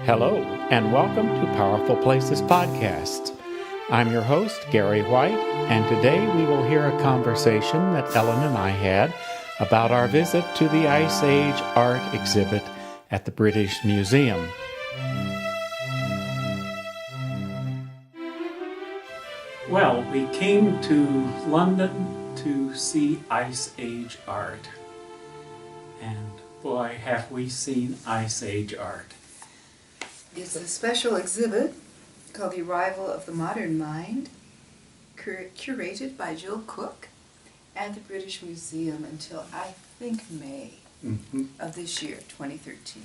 Hello, and welcome to Powerful Places Podcast. I'm your host, Gary White, and today we will hear a conversation that Ellen and I had about our visit to the Ice Age art exhibit at the British Museum. Well, we came to London to see Ice Age art, and boy, have we seen Ice Age art. It's a special exhibit called The Arrival of the Modern Mind, curated by Jill Cook at the British Museum until I think May of this year, 2013.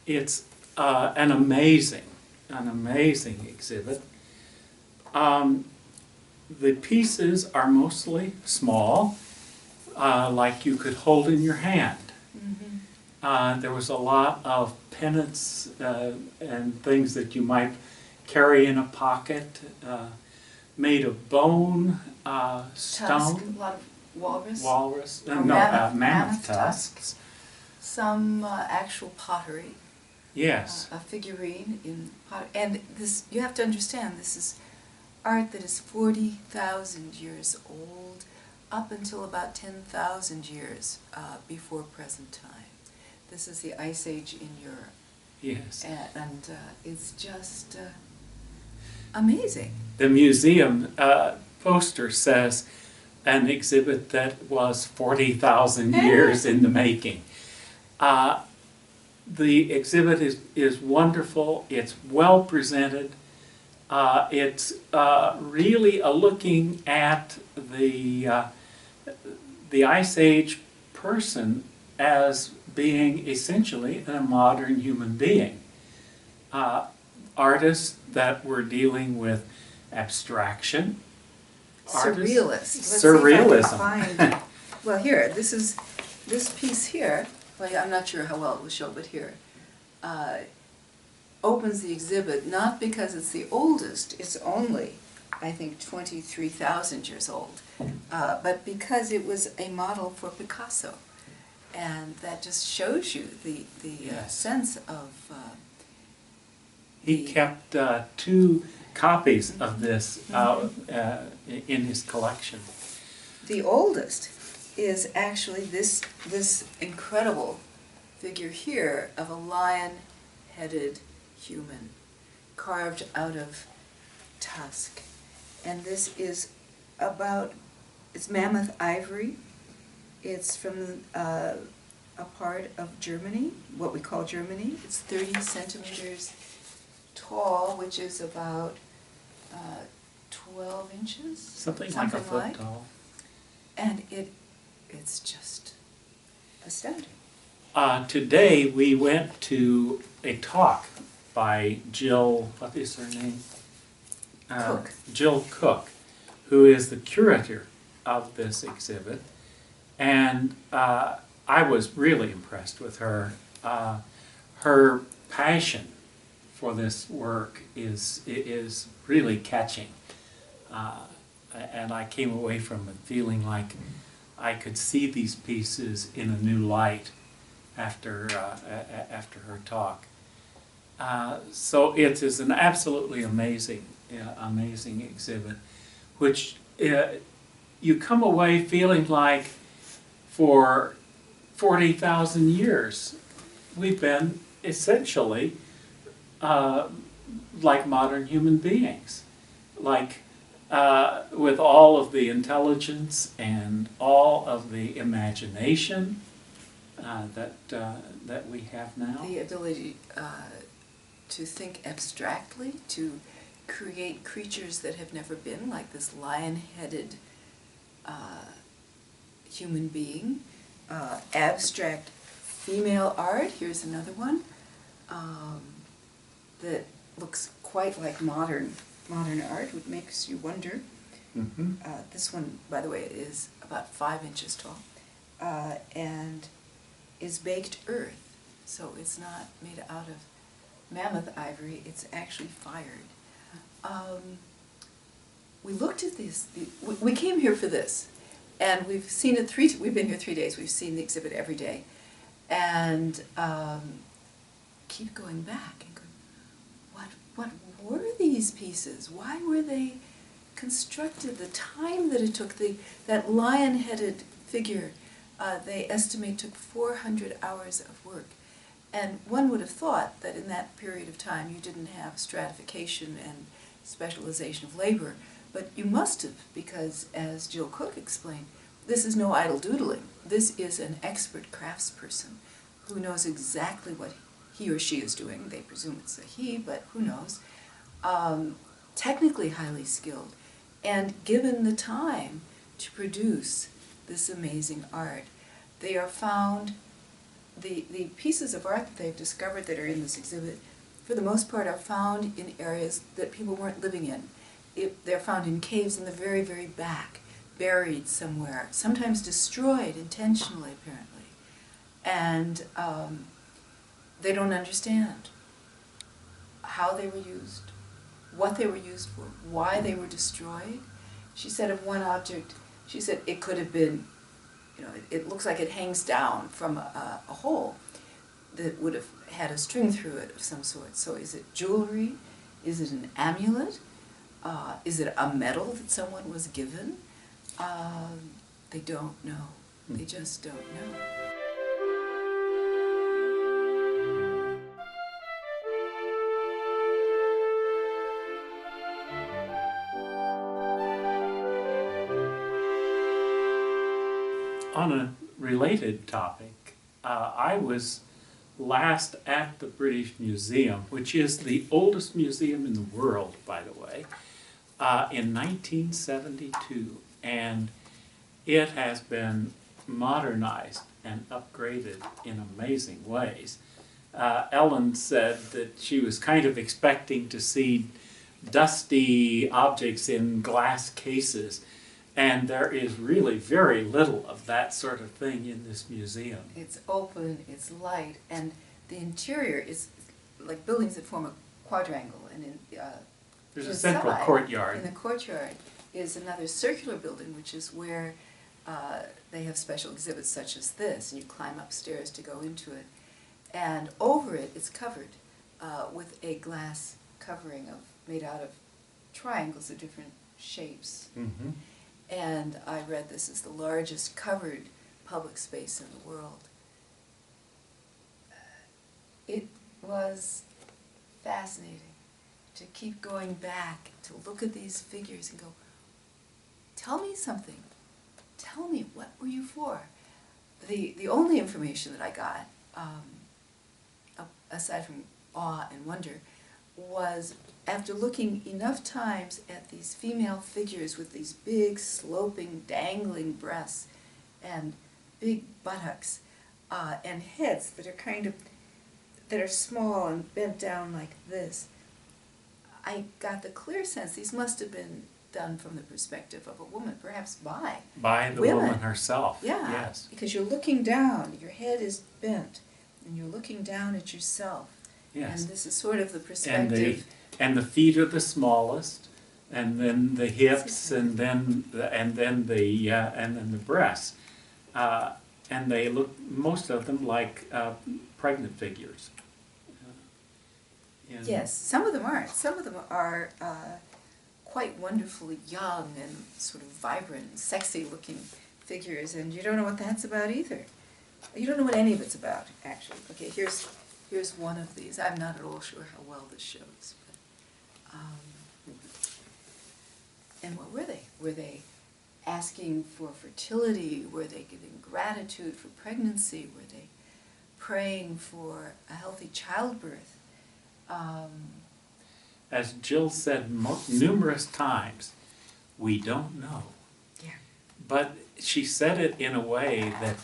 It's an amazing exhibit. The pieces are mostly small, like you could hold in your hand. There was a lot of pennants and things that you might carry in a pocket, made of bone, stone, Tusk, a lot of mammoth tusks. Some actual pottery. Yes. A figurine in pottery. And this, you have to understand, this is art that is 40,000 years old, up until about 10,000 years before present time. This is the Ice Age in Europe. Yes. And it's just amazing. The museum poster says an exhibit that was 40,000 years in the making. The exhibit is wonderful. It's well presented. It's really a looking at the Ice Age person as being essentially a modern human being. Artists that were dealing with abstraction. Surrealist. Surrealism. Well, here, this piece here, well, I'm not sure how well it will show, but here, opens the exhibit, not because it's the oldest, it's only, I think, 23,000 years old, but because it was a model for Picasso. And that just shows you the Yes. sense of... He kept two copies of this in his collection. The oldest is actually this incredible figure here of a lion-headed human carved out of tusk. And this is it's mammoth ivory. It's from a part of Germany, what we call Germany. It's 30 centimeters tall, which is about 12 inches. Something like a foot tall. And it's just astounding. Today we went to a talk by Jill, what is her name? Cook. Jill Cook, who is the curator of this exhibit. And I was really impressed with her. Her passion for this work is really catching. And I came away from it feeling like I could see these pieces in a new light after her talk. So it is an absolutely amazing exhibit, which you come away feeling like for 40,000 years we've been essentially like modern human beings, like with all of the intelligence and all of the imagination that we have now. The ability to think abstractly, to create creatures that have never been, like this lion-headed human being. Abstract female art, here's another one, that looks quite like modern art, which makes you wonder. This one, by the way, is about 5 inches tall, and is baked earth, so it's not made out of mammoth ivory, it's actually fired. We looked at this, we came here for this, and we've seen it we've been here 3 days, we've seen the exhibit every day, and keep going back and going, what were these pieces? Why were they constructed? The time that it took, that lion-headed figure, they estimate took 400 hours of work. And one would have thought that in that period of time you didn't have stratification and specialization of labor, but you must have, because as Jill Cook explained, this is no idle doodling. This is an expert craftsperson who knows exactly what he or she is doing. They presume it's a he, but who knows. Technically highly skilled, and given the time to produce this amazing art. They are found, the pieces of art that they've discovered that are in this exhibit, for the most part, are found in areas that people weren't living in. They're found in caves in the very, very back, buried somewhere, sometimes destroyed intentionally, apparently. And they don't understand how they were used, what they were used for, why they were destroyed. She said of one object, she said it could have been, it looks like it hangs down from a hole that would have had a string through it of some sort. So is it jewelry? Is it an amulet? Is it a medal that someone was given? They don't know. They just don't know. On a related topic, I was last at the British Museum, which is the oldest museum in the world, by the way, in 1972, and it has been modernized and upgraded in amazing ways. Ellen said that she was kind of expecting to see dusty objects in glass cases, and there is really very little of that sort of thing in this museum. It's open, it's light, and the interior is like buildings that form a quadrangle. And there's a central courtyard. In the courtyard is another circular building, which is where they have special exhibits such as this, and you climb upstairs to go into it. And over it, it's covered with a glass covering made out of triangles of different shapes. Mm-hmm. And I read this is the largest covered public space in the world. It was fascinating to keep going back, to look at these figures and go, tell me something. Tell me, what were you for? The only information that I got, aside from awe and wonder, was after looking enough times at these female figures with these big, sloping, dangling breasts and big buttocks and heads that are small and bent down like this, I got the clear sense these must have been done from the perspective of a woman, perhaps by the women. woman herself. Yeah, yes. Because you're looking down, your head is bent, and you're looking down at yourself. Yes. And this is sort of the perspective. And the feet are the smallest, and then the hips, and then the breasts, and they look, most of them, like pregnant figures. Yes, some of them aren't. Some of them are quite wonderfully young and sort of vibrant, sexy-looking figures, and you don't know what that's about either. You don't know what any of it's about, actually. Okay, here's one of these. I'm not at all sure how well this shows. But, and what were they? Were they asking for fertility? Were they giving gratitude for pregnancy? Were they praying for a healthy childbirth? As Jill said numerous times, we don't know. Yeah. But she said it in a way that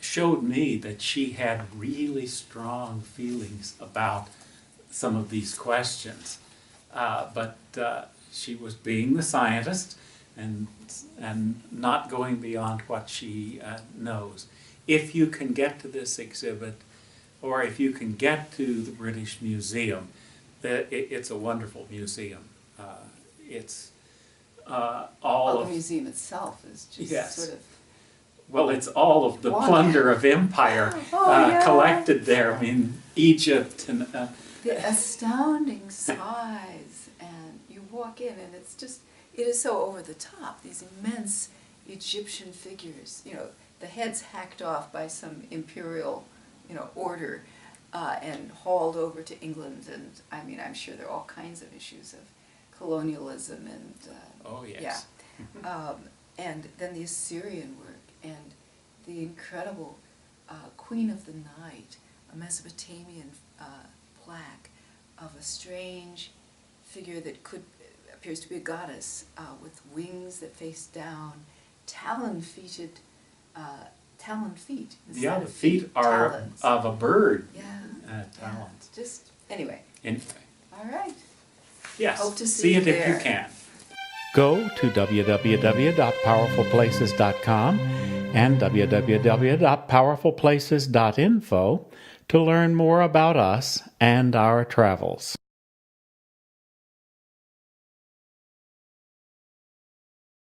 showed me that she had really strong feelings about some of these questions. But she was being the scientist and not going beyond what she knows. If you can get to this exhibit, or if you can get to the British Museum, it's a wonderful museum. It's all the of... museum itself is just Yes. sort of... Well, it's all of the Why? plunder of empire Oh, yeah. collected there. I mean, Egypt and The astounding size, and you walk in and it is so over the top, these immense Egyptian figures, the heads hacked off by some imperial, order, and hauled over to England, and I mean, I'm sure there are all kinds of issues of colonialism and, oh yes. yeah. And then the Assyrian work, and the incredible Queen of the Night, a Mesopotamian plaque of a strange figure that appears to be a goddess with wings that face down, talon feet. Yeah, the feet are talons. of a bird. Yeah. Talons. Just anyway. Anyway. All right. Yes. Hope to see you it if there. you can. Go to www.powerfulplaces.com and www.powerfulplaces.info to learn more about us and our travels.